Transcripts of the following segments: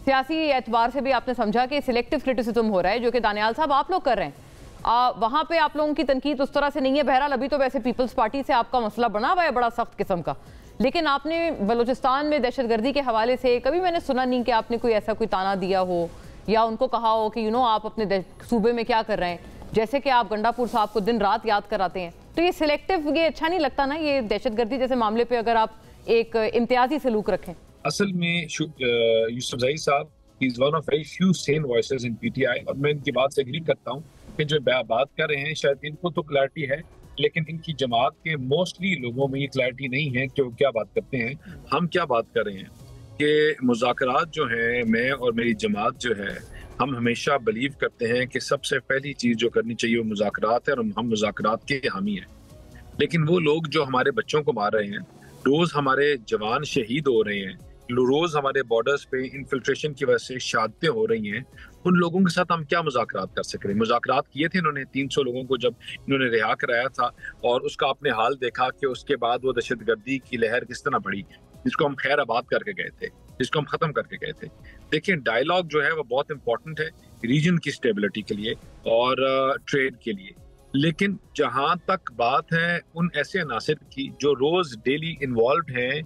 सियासी एतबार से भी आपने समझा कि सिलेक्टिव क्रिटिसिज्म हो रहा है, जो कि दानियाल साहब आप लोग कर रहे हैं। वहां पे आप लोगों की तनकीद उस तरह से नहीं है। बहरहाल अभी तो वैसे पीपल्स पार्टी से आपका मसला बना हुआ है बड़ा सख्त किस्म का, लेकिन आपने बलूचिस्तान में दहशतगर्दी के हवाले से कभी मैंने सुना नहीं कि आपने कोई ऐसा कोई ताना दिया हो या उनको कहा हो कि आप अपने सूबे में क्या कर रहे हैं, जैसे कि आप गंडापुर साहब को दिन रात याद कराते हैं। तो ये सिलेक्टिव, ये अच्छा नहीं लगता ना, ये दहशतगर्दी जैसे मामले पे अगर आप एक इम्तियाजी सलूक रखें। असल में यूसुफजई साहब is one of very few Sen voices in PTI, और मैं इनकी बात से एग्री करता हूँ कि जो बात कर रहे हैं शायद इनको तो क्लैरिटी है, लेकिन इनकी जमात के मोस्टली लोगों में ये क्लैरिटी नहीं है कि वो क्या बात करते हैं। हम क्या बात कर रहे हैं कि मुज़ाकरात जो हैं, मैं और मेरी जमात जो है, हम हमेशा बिलीव करते हैं कि सबसे पहली चीज़ जो करनी चाहिए वो मुज़ाकरात है, और हम मुज़ाकरात के हामी हैं। लेकिन वो लोग जो हमारे बच्चों को मार रहे हैं, रोज़ हमारे जवान शहीद हो रहे हैं, रोज़ हमारे बॉर्डर्स पे इन्फिल्ट्रेशन की वजह से शहादतें हो रही हैं, उन लोगों के साथ हम क्या मुज़ाकरात कर सक रहे हैं। मुज़ाकरात किए थे इन्होंने 300 लोगों को जब इन्होंने रिहा कराया था, और उसका आपने हाल देखा कि उसके बाद वो दहशतगर्दी की लहर किस तरह बढ़ी, जिसको हम खैर आबाद करके गए थे, जिसको हम ख़त्म करके गए थे। देखिए, डायलॉग जो है वो बहुत इंपॉर्टेंट है रीजन की स्टेबिलिटी के लिए और ट्रेड के लिए। लेकिन जहां तक बात है उन ऐसे अनासिर की जो रोज डेली इन्वॉल्व हैं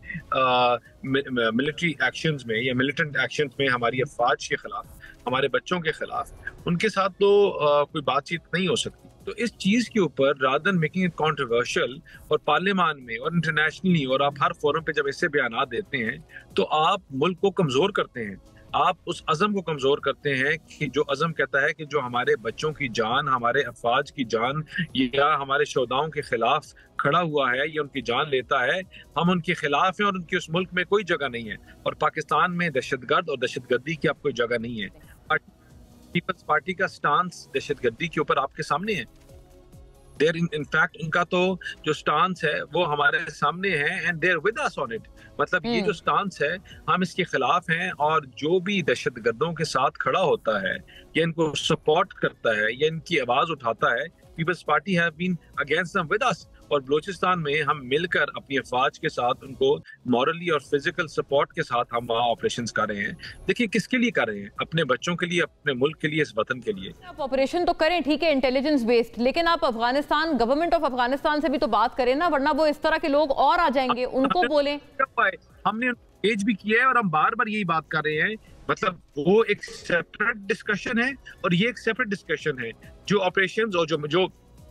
मिलिट्री एक्शंस में या मिलिटेंट एक्शंस में, हमारी अफवाज के खिलाफ, हमारे बच्चों के खिलाफ, उनके साथ तो कोई बातचीत नहीं हो सकती। तो इस चीज के ऊपर rather than making it controversial, और पार्लियामान में और इंटरनेशनली और आप हर फोरम पे जब ऐसे बयान देते हैं तो आप मुल्क को कमजोर करते हैं, आप उस अज़म को कमजोर करते हैं कि जो अज़म कहता है कि जो हमारे बच्चों की जान, हमारे अफवाज की जान या हमारे शोधाओं के खिलाफ खड़ा हुआ है या उनकी जान लेता है, हम उनके खिलाफ हैं और उनकी उस मुल्क में कोई जगह नहीं है। और पाकिस्तान में दहशतगर्द और दहशतगर्दी की आप कोई जगह नहीं है। पीपल्स पार्टी का स्टांस दहशतगर्दी के ऊपर आपके सामने है। देयर इन फैक्ट उनका तो जो स्टांस है वो हमारे सामने है, and there with us on it. मतलब ये जो स्टांस है, हम इसके खिलाफ हैं, और जो भी दहशतगर्दों के साथ खड़ा होता है या इनको सपोर्ट करता है या इनकी आवाज उठाता है, people's party have been against them with us. और बलूचिस्तान में हम मिलकर अपनी अफवाज के साथ उनको मॉरली और फिजिकल सपोर्ट के साथ हम वहाँ ऑपरेशंस कर रहे हैं। देखिए, किसके लिए कर रहे हैं? अपने बच्चों के लिए, अपने मुल्क के लिए, इस वतन के लिए। आप ऑपरेशन तो करें, ठीक है, इंटेलिजेंस बेस्ड, लेकिन आप अफगानिस्तान, गवर्नमेंट ऑफ अफगानिस्तान से भी तो बात करें ना, वरना वो इस तरह के लोग और आ जाएंगे, उनको बोलें। हमने पेज भी किया है और हम बार बार यही बात कर रहे हैं। मतलब वो एक सेपरेट डिस्कशन है और ये एक सेपरेट डिस्कशन है। जो ऑपरेशंस और जो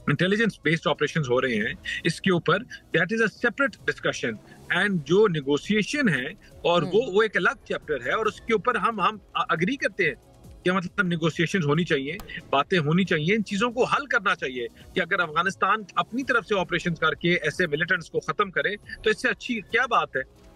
इंटेलिजेंस बेस्ड ऑपरेशंस हो रहे हैं, इसके ऊपर that is a separate discussion, and जो नेगोशिएशन है और वो एक अलग चैप्टर है, और उसके ऊपर हम अग्री करते हैं क्या मतलब नेगोशिएशन होनी चाहिए, बातें होनी चाहिए, इन चीजों को हल करना चाहिए कि अगर अफगानिस्तान अपनी तरफ से ऑपरेशन करके ऐसे मिलिटेंट्स को खत्म करे तो इससे अच्छी क्या बात है।